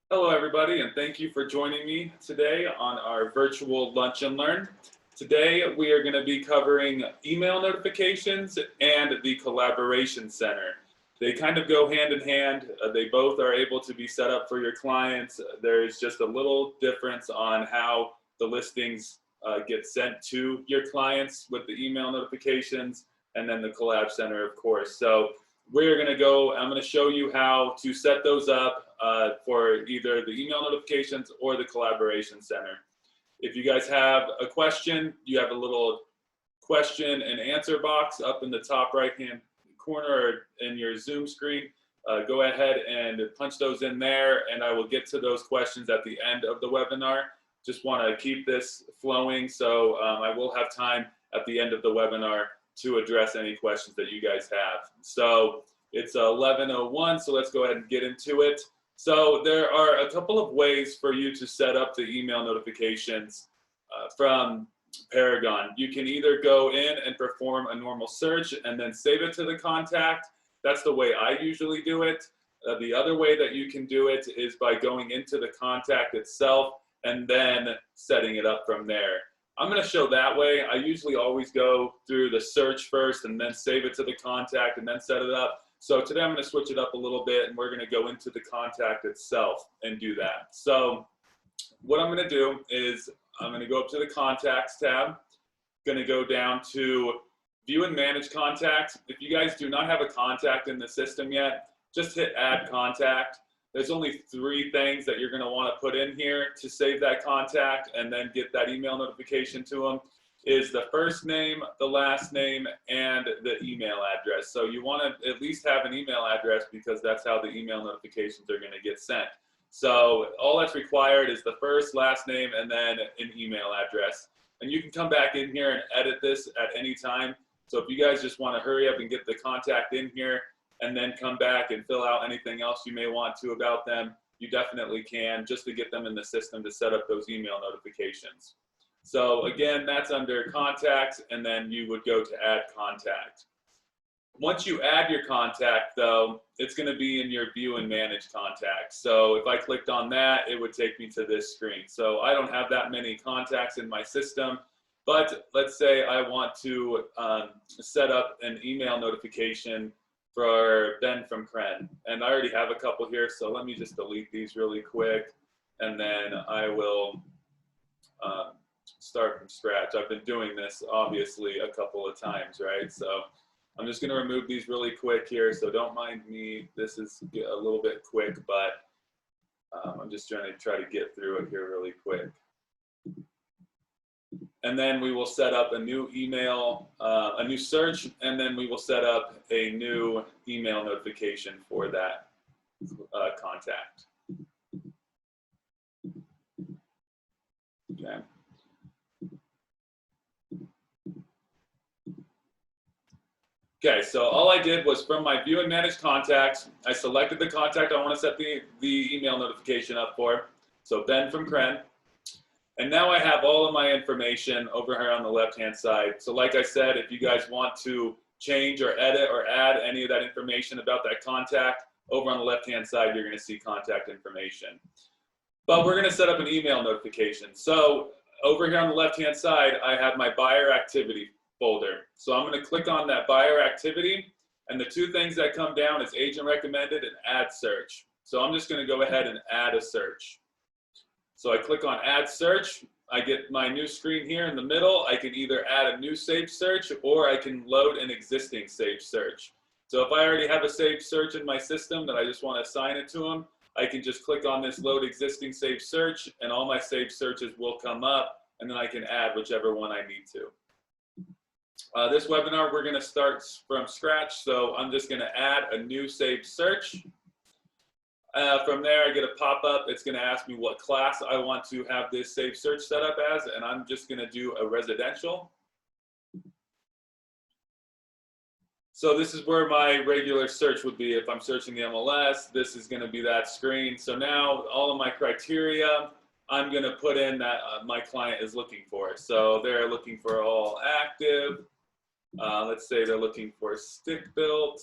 Hello, everybody, and thank you for joining me today on our virtual Lunch and Learn. Today, we are going to be covering email notifications and the Collaboration Center. They kind of go hand in hand. They both are able to be set up for your clients. There's just a little difference on how the listings get sent to your clients with the email notifications, and then the Collab Center, of course. So I'm going to show you how to set those up for either the email notifications or the Collaboration Center. If you guys have a question, you have a little question and answer box up in the top right-hand corner in your Zoom screen. Go ahead and punch those in there, and I will get to those questions at the end of the webinar. Just want to keep this flowing, so I will have time at the end of the webinar to address any questions that you guys have. So it's 11:01, so let's go ahead and get into it. So there are a couple of ways for you to set up the email notifications from Paragon. You can either go in and perform a normal search and then save it to the contact. That's the way I usually do it. The other way that you can do it is by going into the contact itself and then setting it up from there. I'm going to show that way. I usually always go through the search first and then save it to the contact and then set it up. So today I'm going to switch it up a little bit, and we're going to go into the contact itself and do that. So what I'm going to do is I'm going to go up to the Contacts tab, going to go down to View and Manage Contacts. If you guys do not have a contact in the system yet, just hit Add Contact. There's only 3 things that you're going to want to put in here to save that contact and then get that email notification to them. Is the first name, the last name, and the email address. So you want to at least have an email address because that's how the email notifications are going to get sent. So all that's required is the first, last name, and then an email address. And you can come back in here and edit this at any time. So if you guys just want to hurry up and get the contact in here and then come back and fill out anything else you may want to about them, you definitely can, just to get them in the system to set up those email notifications. So again, that's under Contacts, and then you would go to Add Contact. Once you add your contact, though, it's going to be in your View and Manage Contacts. So if I clicked on that, it would take me to this screen. So I don't have that many contacts in my system, but let's say I want to set up an email notification for Ben from Kren. And I already have a couple here, so let me just delete these really quick, and then I will start from scratch. I've been doing this obviously a couple of times, right? So I'm just going to remove these really quick here, so don't mind me. This is a little bit quick, but I'm just trying to get through it here really quick. And then we will set up a new email, a new search, and then we will set up a new email notification for that contact. Okay. Okay, so all I did was from my View and Manage Contacts, I selected the contact I want to set the email notification up for. So Ben from Kren. And now I have all of my information over here on the left-hand side. So like I said, if you guys want to change or edit or add any of that information about that contact, over on the left-hand side, you're going to see contact information. But we're going to set up an email notification. So over here on the left-hand side, I have my buyer activity folder. So I'm going to click on that buyer activity, and the 2 things that come down is agent recommended and add search. So I'm just going to go ahead and add a search. So I click on add search. I get my new screen here in the middle. I can either add a new saved search, or I can load an existing saved search. So if I already have a saved search in my system that I just want to assign it to them, I can just click on this load existing saved search, and all my saved searches will come up, and then I can add whichever one I need to. This webinar, we're going to start from scratch, so I'm just going to add a new saved search. From there, I get a pop-up. It's going to ask me what class I want to have this saved search set up as, and I'm just going to do a residential. So this is where my regular search would be. If I'm searching the MLS, this is going to be that screen. So now all of my criteria, I'm going to put in that my client is looking for. So they're looking for all active. Let's say they're looking for stick built.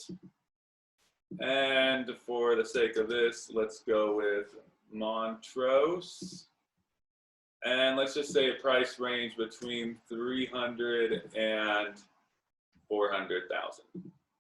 And for the sake of this, let's go with Montrose. And let's just say a price range between 300 and 400,000.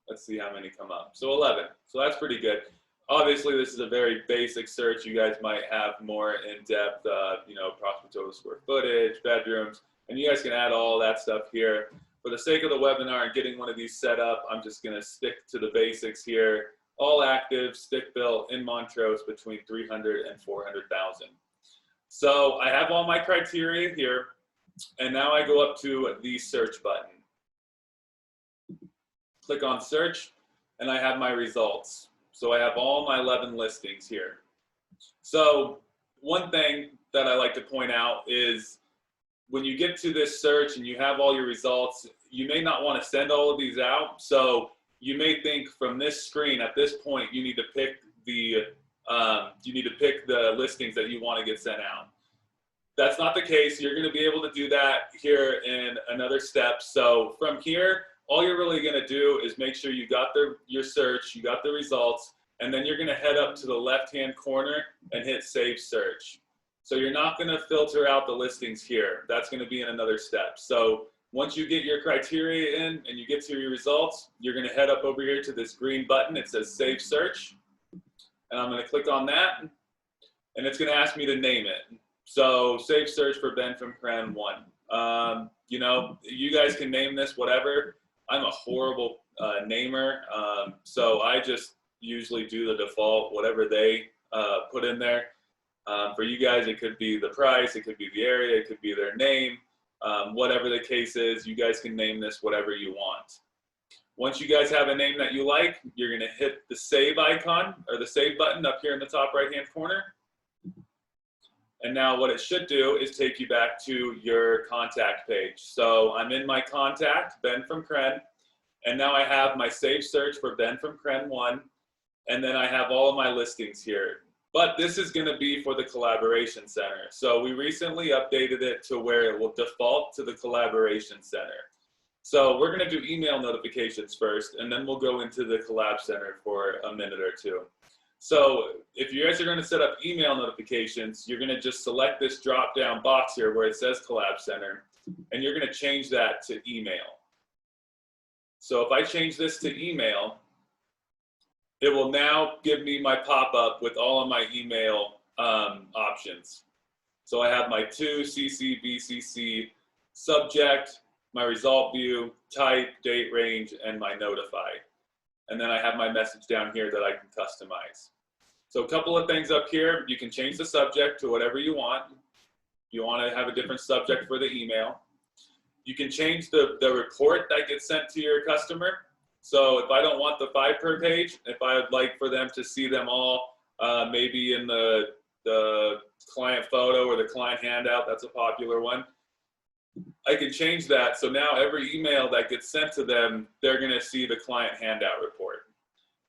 Let's see how many come up. So 11. So that's pretty good. Obviously, this is a very basic search. You guys might have more in-depth, approximate total square footage, bedrooms, and you guys can add all that stuff here. For the sake of the webinar and getting one of these set up, I'm just going to stick to the basics here. All active, stick-built in Montrose between 300 and 400,000. So I have all my criteria here, and now I go up to the search button. Click on search, and I have my results. So I have all my 11 listings here. So one thing that I like to point out is when you get to this search and you have all your results, you may not want to send all of these out. So you may think from this screen at this point, you need to pick the listings that you want to get sent out. That's not the case. You're going to be able to do that here in another step. So from here, all you're really going to do is make sure you got your search, you got the results, and then you're going to head up to the left-hand corner and hit Save Search. So you're not going to filter out the listings here. That's going to be in another step. So once you get your criteria in and you get to your results, you're going to head up over here to this green button. It says Save Search. And I'm going to click on that, and it's going to ask me to name it. So Save Search for Ben from Cran 1. You guys can name this whatever. I'm a horrible namer, so I just usually do the default, whatever they put in there. For you guys, it could be the price, it could be the area, it could be their name. Whatever the case is, you guys can name this whatever you want. Once you guys have a name that you like, you're going to hit the save icon or the save button up here in the top right-hand corner. And now what it should do is take you back to your contact page. So I'm in my contact, Ben from Cren, and now I have my Save Search for Ben from Cren 1, and then I have all of my listings here. But this is going to be for the Collaboration Center. So we recently updated it to where it will default to the Collaboration Center. So we're going to do email notifications first, and then we'll go into the Collab Center for a minute or two. So if you guys are going to set up email notifications, you're going to just select this drop-down box here where it says Collab Center, and you're going to change that to email. So if I change this to email, it will now give me my pop-up with all of my email options. So I have my to, CC, BCC, subject, my result view, type, date range, and my notify. And then I have my message down here that I can customize. So a couple of things up here, you can change the subject to whatever you want. You want to have a different subject for the email. You can change the report that gets sent to your customer. So if I don't want the 5 per page, if I would like for them to see them all, maybe in the client photo or the client handout, that's a popular one. I can change that. So now every email that gets sent to them, they're going to see the client handout report.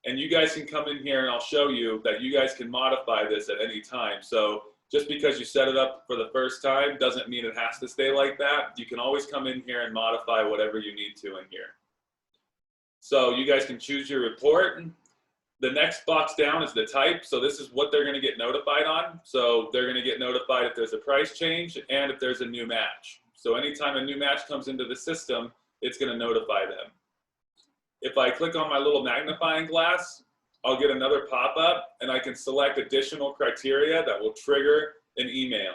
And you guys can come in here and I'll show you that you guys can modify this at any time. So just because you set it up for the first time doesn't mean it has to stay like that. You can always come in here and modify whatever you need to in here. So you guys can choose your report. The next box down is the type. So this is what they're going to get notified on. So they're going to get notified if there's a price change and if there's a new match. So anytime a new match comes into the system, it's going to notify them. If I click on my little magnifying glass, I'll get another pop-up and I can select additional criteria that will trigger an email.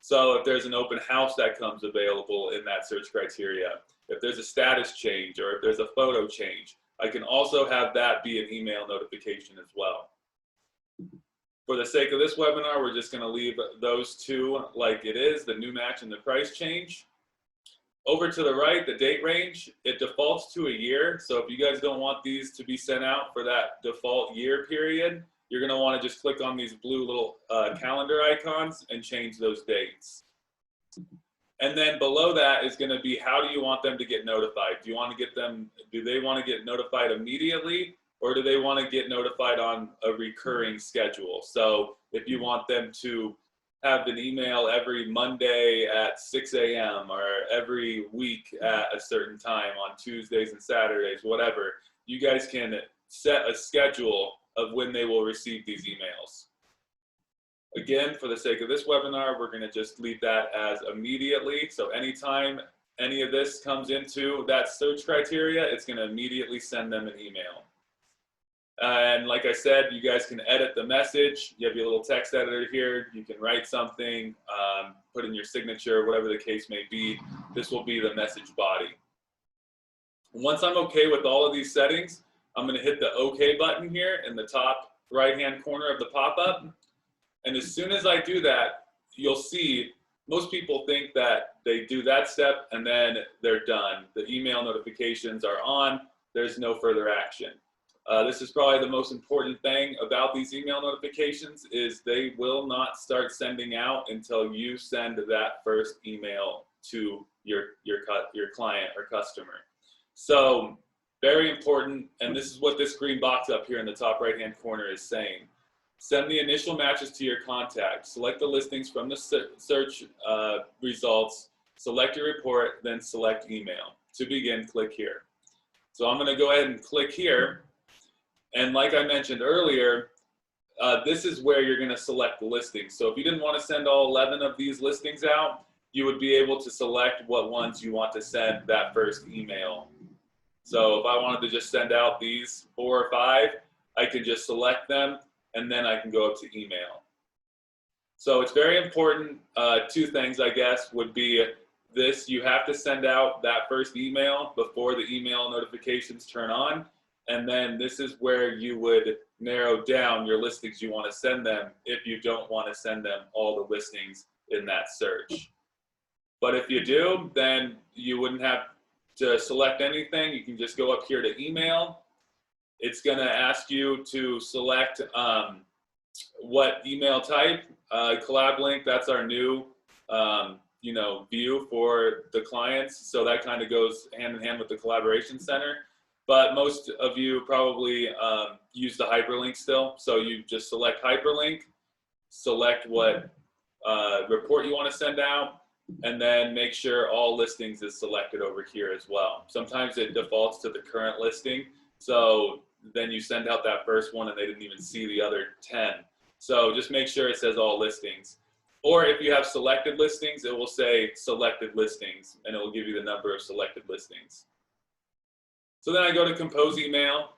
So if there's an open house that comes available in that search criteria, if there's a status change or if there's a photo change, I can also have that be an email notification as well. For the sake of this webinar, we're just going to leave those two like it is, the new match and the price change. Over to the right, the date range, it defaults to a year. So if you guys don't want these to be sent out for that default year period, you're going to want to just click on these blue little calendar icons and change those dates. And then below that is going to be, how do you want them to get notified? Do they want to get notified immediately, or do they want to get notified on a recurring schedule? So if you want them to have an email every Monday at 6 a.m. or every week at a certain time on Tuesdays and Saturdays, whatever, you guys can set a schedule of when they will receive these emails. Again, for the sake of this webinar, we're going to just leave that as immediately. So anytime any of this comes into that search criteria, it's going to immediately send them an email. And like I said, you guys can edit the message. You have your little text editor here. You can write something, put in your signature, whatever the case may be. This will be the message body. Once I'm okay with all of these settings, I'm going to hit the OK button here in the top right-hand corner of the pop-up. And as soon as I do that, you'll see most people think that they do that step and then they're done. The email notifications are on. There's no further action. This is probably the most important thing about these email notifications is they will not start sending out until you send that first email to your client or customer. So very important, and this is what this green box up here in the top right-hand corner is saying. Send the initial matches to your contact. Select the listings from the search results. Select your report, then select email. To begin, click here. So I'm going to go ahead and click here. And like I mentioned earlier, this is where you're going to select the listings. So if you didn't want to send all 11 of these listings out, you would be able to select what ones you want to send that first email. So if I wanted to just send out these 4 or 5, I can just select them, and then I can go up to email. So it's very important. 2 things, I guess, would be this. You have to send out that first email before the email notifications turn on. And then this is where you would narrow down your listings you want to send them if you don't want to send them all the listings in that search. But if you do, then you wouldn't have to select anything. You can just go up here to email. It's going to ask you to select what email type. Collab link, that's our new view for the clients. So that kind of goes hand in hand with the Collaboration Center. But most of you probably use the hyperlink still. So you just select hyperlink, select what report you want to send out, and then make sure all listings is selected over here as well. Sometimes it defaults to the current listing. So then you send out that first one and they didn't even see the other 10. So just make sure it says all listings. Or if you have selected listings, it will say selected listings and it will give you the number of selected listings. So then I go to compose email.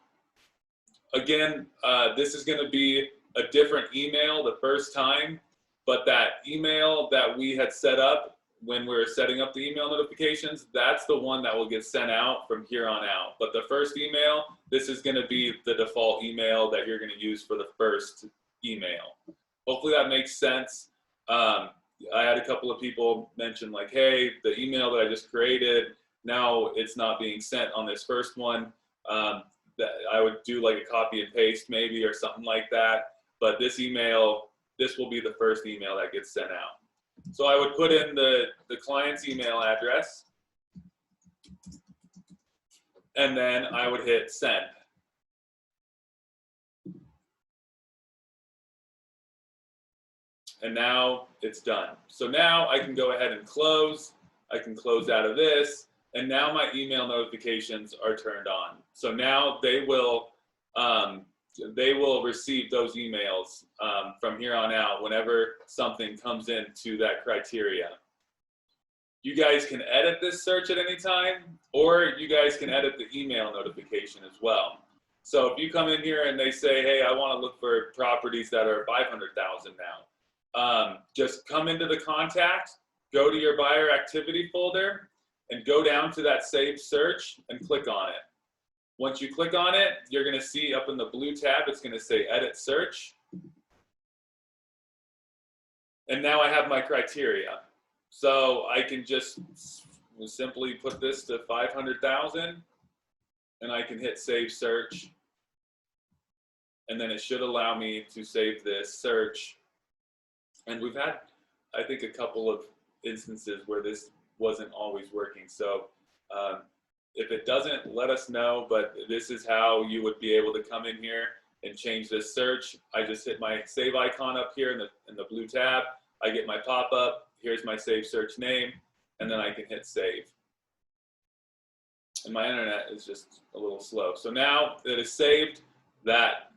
Again, this is going to be a different email the first time, but that email that we had set up when we were setting up the email notifications, that's the one that will get sent out from here on out. But the first email, this is going to be the default email that you're going to use for the first email. Hopefully that makes sense. I had a couple of people mention like, hey, the email that I just created, now it's not being sent on this first one. That I would do like a copy and paste maybe or something like that. But this email, this will be the first email that gets sent out. So I would put in the client's email address, and then I would hit send. And now it's done. So now I can go ahead and close. I can close out of this, and now my email notifications are turned on. So now they will receive those emails from here on out whenever something comes into that criteria. You guys can edit this search at any time, or you guys can edit the email notification as well. So if you come in here and they say, hey, I want to look for properties that are 500,000 now, just come into the contact, go to your buyer activity folder, and go down to that saved search and click on it. Once you click on it, you're going to see up in the blue tab, it's going to say edit search. And now I have my criteria. So I can just simply put this to 500,000 and I can hit save search. And then it should allow me to save this search. And we've had, I think, a couple of instances where this wasn't always working. So if it doesn't, let us know, but this is how you would be able to come in here and change this search. I just hit my save icon up here in the blue tab. I get my pop-up, here's my save search name, and then I can hit save. And my internet is just a little slow. So now that it's saved, that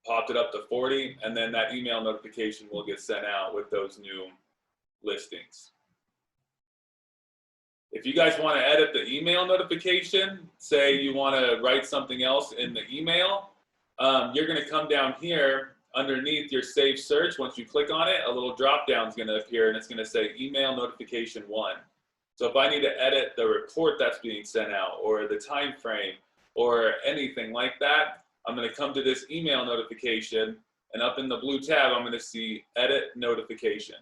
popped it up to 40, and then that email notification will get sent out with those new listings. If you guys want to edit the email notification, say you want to write something else in the email, you're going to come down here underneath your saved search. Once you click on it, a little drop down is going to appear, and it's going to say email notification 1. So if I need to edit the report that's being sent out, or the time frame, or anything like that, I'm going to come to this email notification, and up in the blue tab, I'm going to see edit notification.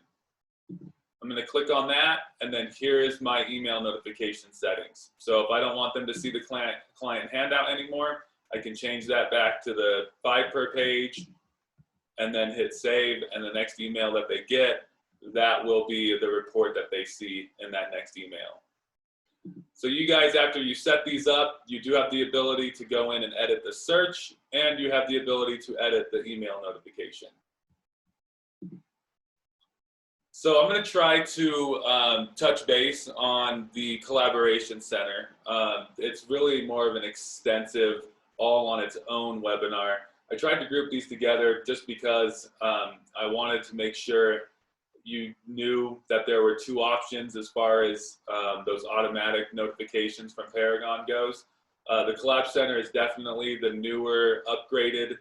I'm going to click on that, and then here is my email notification settings. So if I don't want them to see the client handout anymore, I can change that back to the 5 per page, and then hit save, and the next email that they get, that will be the report that they see in that next email. So you guys, after you set these up, you do have the ability to go in and edit the search, and you have the ability to edit the email notification. So I'm going to try to touch base on the Collaboration Center. It's really more of an extensive, all on its own webinar. I tried to group these together just because I wanted to make sure you knew that there were 2 options as far as those automatic notifications from Paragon goes. The Collab Center is definitely the newer, upgraded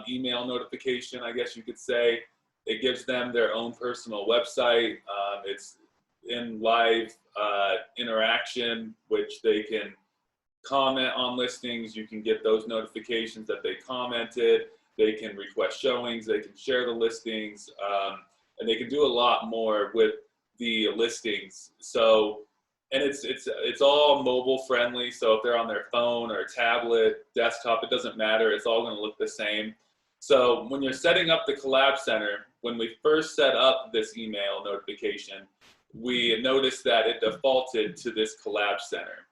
email notification, I guess you could say. It gives them their own personal website. It's in live interaction, which they can comment on listings. You can get those notifications that they commented. They can request showings. They can share the listings. And they can do a lot more with the listings. So, and it's all mobile friendly. So if they're on their phone or tablet, desktop, it doesn't matter. It's all going to look the same. So when you're setting up the Collab Center, when we first set up this email notification, we noticed that it defaulted to this Collab Center.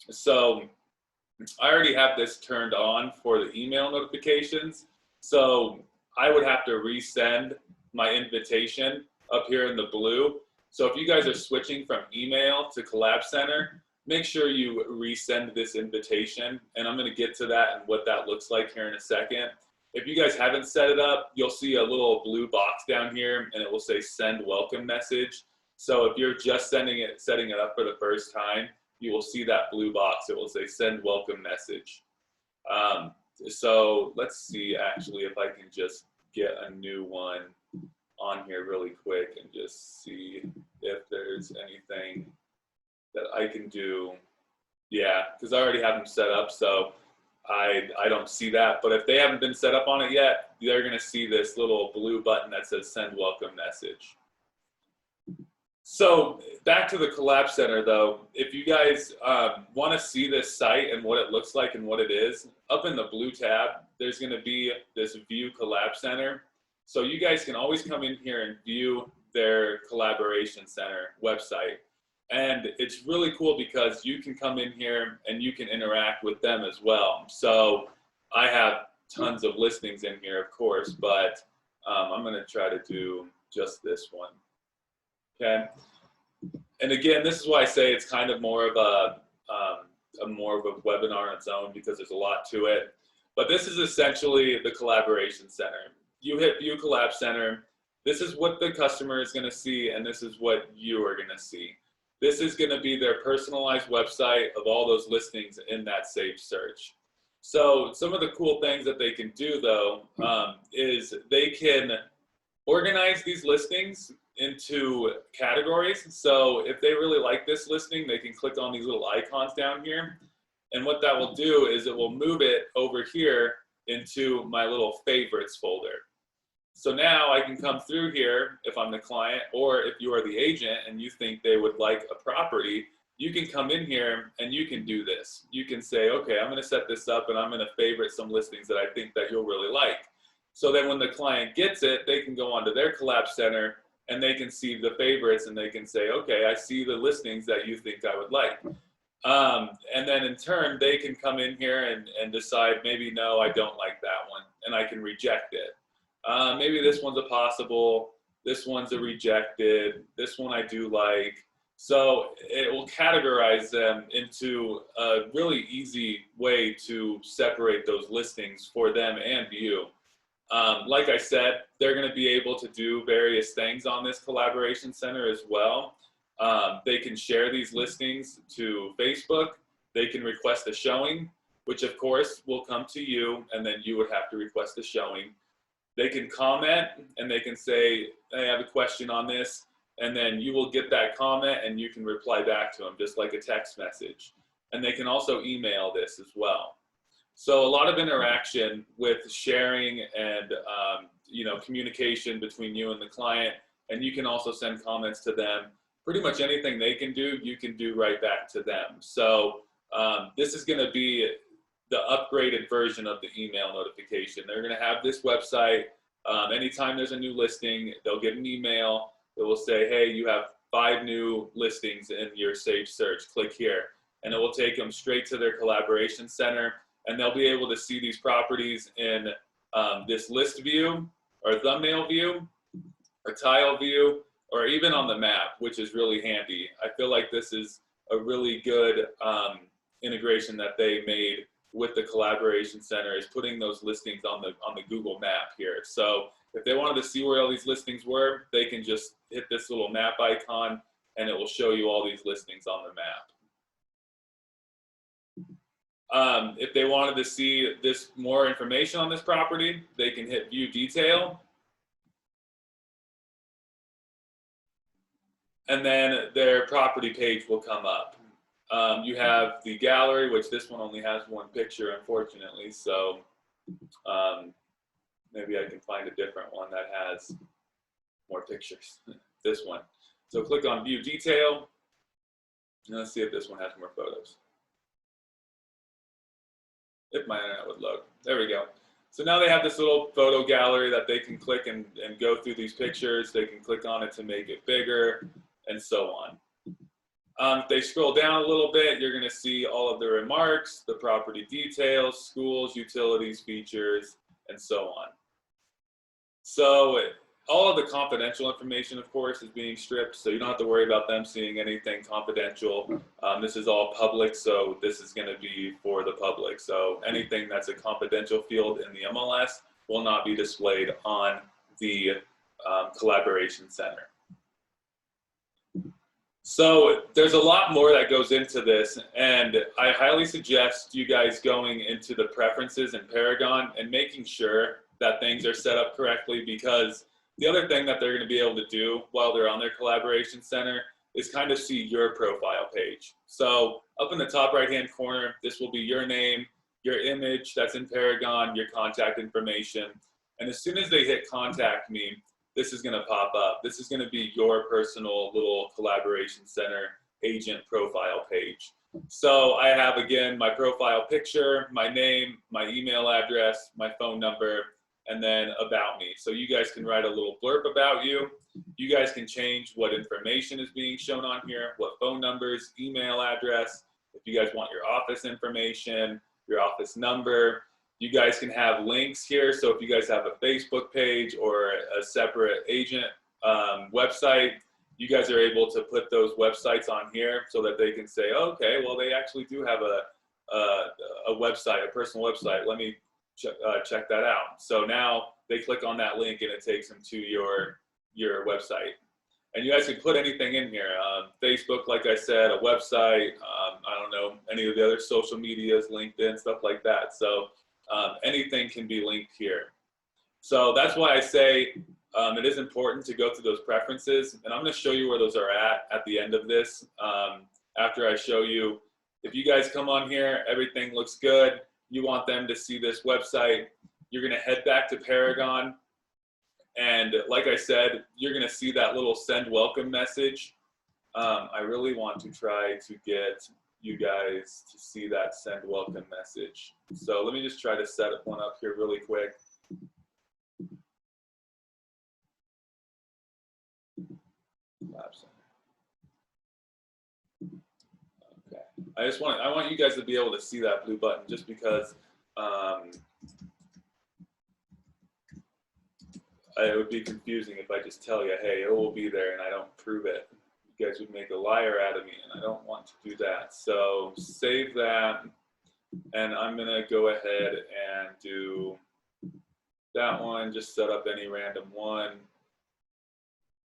So I already have this turned on for the email notifications. So I would have to resend my invitation up here in the blue. So if you guys are switching from email to Collab Center, make sure you resend this invitation. And I'm going to get to that and what that looks like here in a second. If you guys haven't set it up, you'll see a little blue box down here, and it will say send welcome message. So if you're just setting it up for the first time, you will see that blue box. It will say send welcome message. So let's see actually if I can just get a new one on here really quick and just see if there's anything that I can do. Yeah, because I already have them set up, so I don't see that. But if they haven't been set up on it yet, they're going to see this little blue button that says send welcome message. So back to the Collab Center though, if you guys want to see this site and what it looks like and what it is, up in the blue tab, there's going to be this View Collab Center. So you guys can always come in here and view their Collaboration Center website. And it's really cool because you can come in here and you can interact with them as well. So I have tons of listings in here, of course, but I'm going to try to do just this one. Okay. And again, this is why I say it's kind of more of a webinar on its own because there's a lot to it. But this is essentially the Collaboration Center. You hit View Collab Center. This is what the customer is going to see, and this is what you are going to see. This is going to be their personalized website of all those listings in that saved search. So some of the cool things that they can do though is they can organize these listings into categories. So if they really like this listing, they can click on these little icons down here. And what that will do is it will move it over here into my little favorites folder. So now I can come through here if I'm the client, or if you are the agent and you think they would like a property, you can come in here and you can do this. You can say, okay, I'm going to set this up and I'm going to favorite some listings that I think that you'll really like. So then when the client gets it, they can go onto their Collab Center and they can see the favorites and they can say, okay, I see the listings that you think I would like. And then in turn, they can come in here and decide, maybe, no, I don't like that one, and I can reject it. Maybe this one's a possible, this one's a rejected, this one I do like. So it will categorize them into a really easy way to separate those listings for them and you. Like I said, they're going to be able to do various things on this collaboration center as well. They can share these listings to Facebook. They can request a showing, which of course will come to you, and then you would have to request a showing. They can comment and they can say, "I have a question on this," and then you will get that comment and you can reply back to them just like a text message. And they can also email this as well. So a lot of interaction with sharing and communication between you and the client, and you can also send comments to them. Pretty much anything they can do, you can do right back to them. So this is going to be the upgraded version of the email notification. They're going to have this website. Anytime there's a new listing, they'll get an email that will say, "Hey, you have 5 new listings in your Sage search. Click here." And it will take them straight to their collaboration center, and they'll be able to see these properties in this list view or thumbnail view or tile view, or even on the map, which is really handy. I feel like this is a really good integration that they made with the collaboration center, is putting those listings on the Google map here. So if they wanted to see where all these listings were, they can just hit this little map icon and it will show you all these listings on the map. If they wanted to see this more information on this property, they can hit view detail. And then their property page will come up. You have the gallery, which this one only has 1 picture, unfortunately. So maybe I can find a different one that has more pictures. This one. So click on view detail. And let's see if this one has more photos. If my internet would load. There we go. So now they have this little photo gallery that they can click and go through these pictures. They can click on it to make it bigger, and so on. If they scroll down a little bit, you're going to see all of the remarks, the property details, schools, utilities, features, and so on. So all of the confidential information, of course, is being stripped, so you don't have to worry about them seeing anything confidential. This is all public, so this is going to be for the public. So anything that's a confidential field in the MLS will not be displayed on the collaboration center. So there's a lot more that goes into this, and I highly suggest you guys going into the preferences in Paragon and making sure that things are set up correctly, because the other thing that they're going to be able to do while they're on their collaboration center is kind of see your profile page. So up in the top right hand corner, this will be your name, your image that's in Paragon, your contact information, and as soon as they hit contact me, this is going to pop up. This is going to be your personal little collaboration center agent profile page. So I have, again, my profile picture, my name, my email address, my phone number, and then about me. So you guys can write a little blurb about you. You guys can change what information is being shown on here, what phone numbers, email address, if you guys want your office information, your office number. You guys can have links here. So if you guys have a Facebook page or a separate agent website, you guys are able to put those websites on here so that they can say, oh, okay, well, they actually do have a website, a personal website. Let me check that out. So now they click on that link and it takes them to your website. And you guys can put anything in here. Facebook, like I said, a website, I don't know, any of the other social medias, LinkedIn, stuff like that. So anything can be linked here. So that's why I say it is important to go through those preferences. And I'm going to show you where those are at the end of this. After I show you, if you guys come on here, everything looks good, you want them to see this website, you're going to head back to Paragon. And like I said, you're going to see that little send welcome message. I really want to try to get you guys to see that send welcome message. So let me just try to set one up here really quick. Collab Center. Okay. I want you guys to be able to see that blue button, just because it would be confusing if I just tell you, hey, it will be there, and I don't prove it. You guys would make a liar out of me, and I don't want to do that. So save that, and I'm gonna go ahead and do that one, just set up any random one.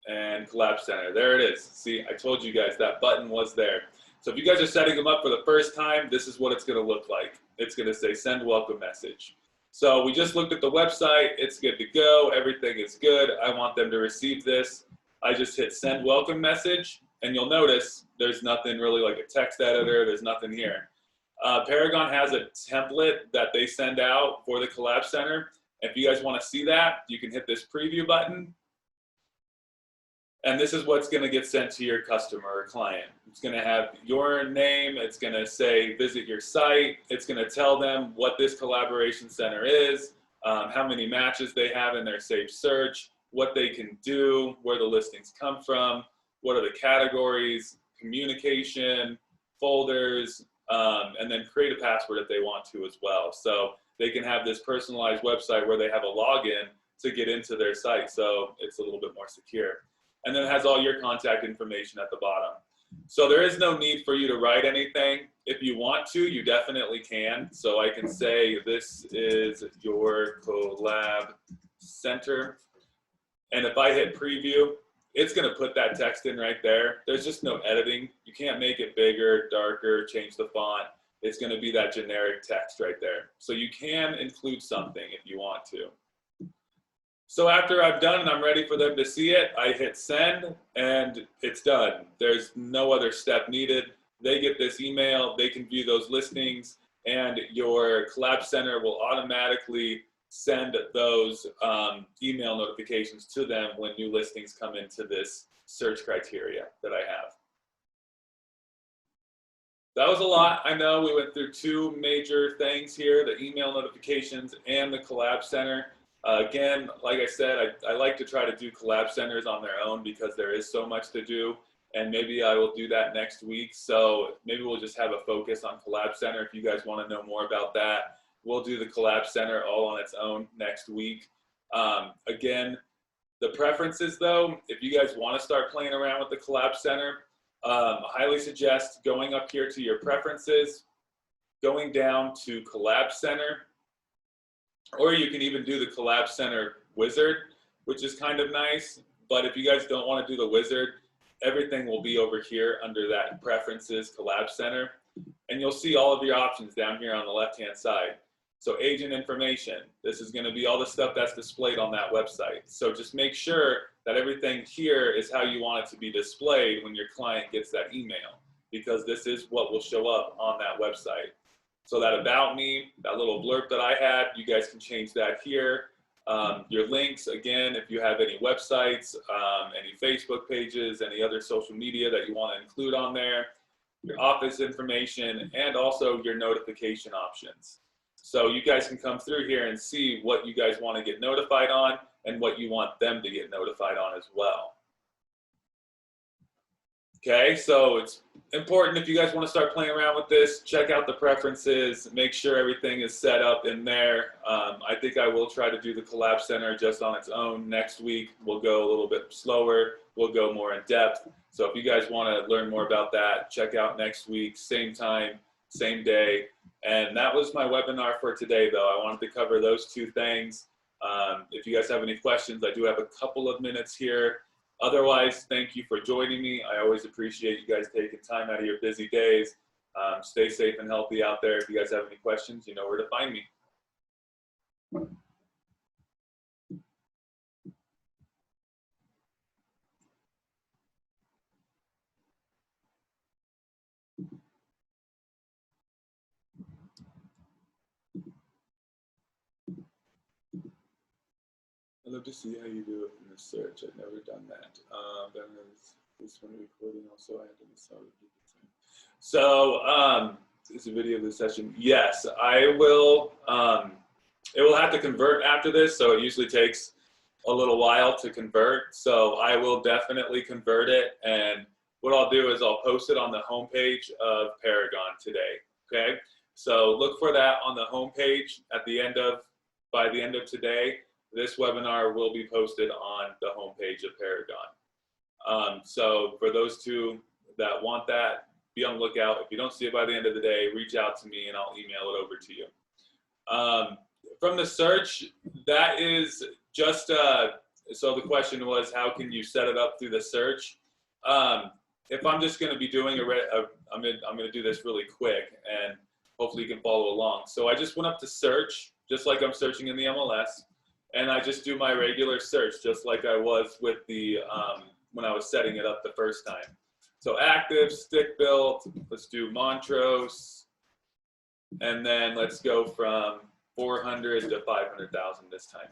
And Collab Center, there it is. See, I told you guys that button was there. So if you guys are setting them up for the first time, this is what it's gonna look like. It's gonna say send welcome message. So we just looked at the website, it's good to go, everything is good. I want them to receive this. I just hit send welcome message, and you'll notice there's nothing really like a text editor, there's nothing here. Paragon has a template that they send out for the Collab Center. If you guys wanna see that, you can hit this preview button. And this is what's going to get sent to your customer or client. It's going to have your name. It's going to say, visit your site. It's going to tell them what this collaboration center is, how many matches they have in their saved search, what they can do, where the listings come from, what are the categories, communication, folders, and then create a password if they want to as well. So they can have this personalized website where they have a login to get into their site. So it's a little bit more secure. And then it has all your contact information at the bottom. So there is no need for you to write anything. If you want to, you definitely can. So I can say, this is your Collab Center. And if I hit preview, it's gonna put that text in right there. There's just no editing. You can't make it bigger, darker, change the font. It's gonna be that generic text right there. So you can include something if you want to. So after I've done and I'm ready for them to see it, I hit send and it's done. There's no other step needed. They get this email, they can view those listings, and your Collab Center will automatically send those email notifications to them when new listings come into this search criteria that I have. That was a lot. I know we went through two major things here, the email notifications and the Collab Center. Again, like I said, I like to try to do Collab Centers on their own because there is so much to do, and maybe I will do that next week. So maybe we'll just have a focus on Collab Center. If you guys want to know more about that, we'll do the Collab Center all on its own next week. Again, the preferences though, if you guys want to start playing around with the Collab Center, I highly suggest going up here to your preferences, going down to Collab Center, or you can even do the Collab Center wizard, which is kind of nice. But if you guys don't want to do the wizard, everything will be over here under that preferences Collab Center. And you'll see all of your options down here on the left-hand side. So agent information, this is going to be all the stuff that's displayed on that website. So just make sure that everything here is how you want it to be displayed when your client gets that email, because this is what will show up on that website. So that about me, that little blurb that I had, you guys can change that here. Your links, again, if you have any websites, any Facebook pages, any other social media that you want to include on there, your office information, and also your notification options. So you guys can come through here and see what you guys want to get notified on and what you want them to get notified on as well. Okay, so it's important if you guys want to start playing around with this, check out the preferences, make sure everything is set up in there. I think I will try to do the Collab Center just on its own next week. We'll go a little bit slower, we'll go more in depth. So if you guys want to learn more about that, check out next week, same time, same day. And that was my webinar for today though. I wanted to cover those two things. If you guys have any questions, I do have a couple of minutes here. Otherwise, thank you for joining me. I always appreciate you guys taking time out of your busy days. Stay safe and healthy out there. If you guys have any questions, you know where to find me. I'd love to see how you do it in the search. I've never done that. Then this one recording also. I have to decide. So it's a video of the session. Yes, I will. It will have to convert after this, so it usually takes a little while to convert. So I will definitely convert it, and what I'll do is I'll post it on the homepage of Paragon today. Okay, so look for that on the homepage at the end of by the end of today. This webinar will be posted on the homepage of Paragon. So for those two that want that, be on the lookout. If you don't see it by the end of the day, reach out to me and I'll email it over to you. From the search, that is just, so the question was, how can you set it up through the search? If I'm just going to be doing I'm going to do this really quick, and hopefully you can follow along. So I just went up to search, just like I'm searching in the MLS, and I just do my regular search, just like I was with the, when I was setting it up the first time. So active, stick built, let's do Montrose, and then let's go from 400 to 500,000 this time.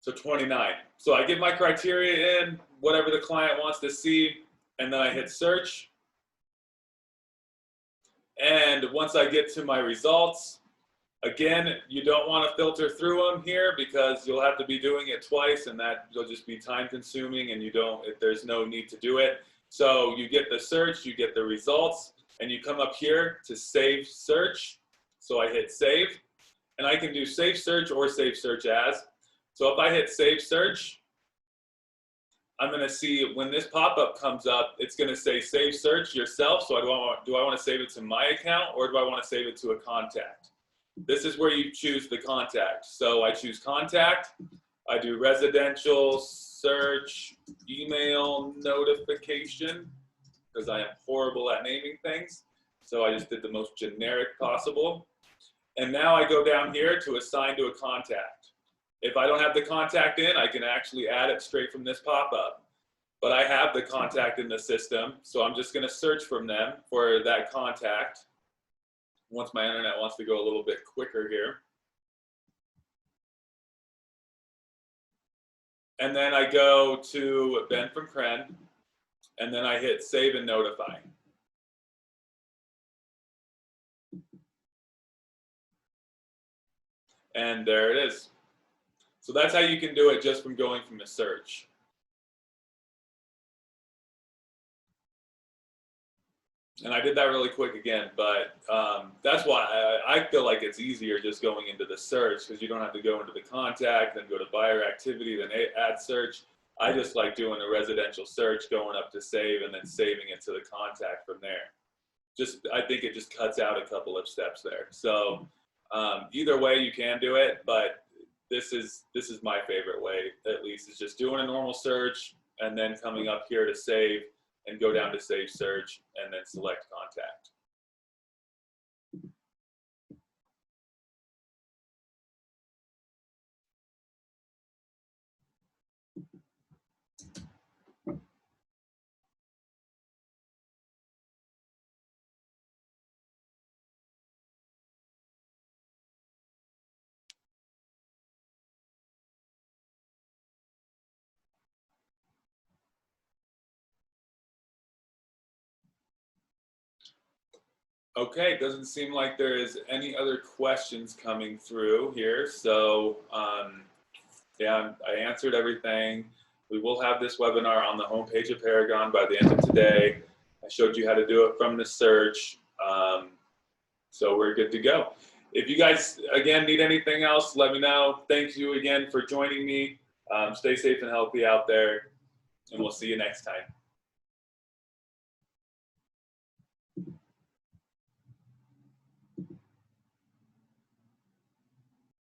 So 29. So I give my criteria in, whatever the client wants to see, and then I hit search. And once I get to my results, again, you don't want to filter through them here because you'll have to be doing it twice, and that will just be time consuming, and there's no need to do it. So you get the search, you get the results, and you come up here to save search. So I hit save, and I can do save search or save search as. So if I hit save search, I'm going to see when this pop-up comes up, it's going to say save search yourself. So do I want to save it to my account, or do I want to save it to a contact? This is where you choose the contact. So I choose contact. I do residential search email notification because I am horrible at naming things. So I just did the most generic possible. And now I go down here to assign to a contact. If I don't have the contact in, I can actually add it straight from this pop-up. But I have the contact in the system, so I'm just going to search from them for that contact. Once my internet wants to go a little bit quicker here. And then I go to Ben from Kren, and then I hit save and notify. And there it is. So that's how you can do it just from going from a search. And I did that really quick again, but that's why I feel like it's easier just going into the search because you don't have to go into the contact, then go to buyer activity, then add search. I just like doing a residential search, going up to save, and then saving it to the contact from there. I think it just cuts out a couple of steps there. So either way you can do it, but this is my favorite way, at least, is just doing a normal search and then coming up here to save and go down to save search and then select contact. Okay, doesn't seem like there is any other questions coming through here. So yeah, I answered everything. We will have this webinar on the homepage of Paragon by the end of today. I showed you how to do it from the search. So we're good to go. If you guys, again, need anything else, let me know. Thank you again for joining me. Stay safe and healthy out there, and we'll see you next time.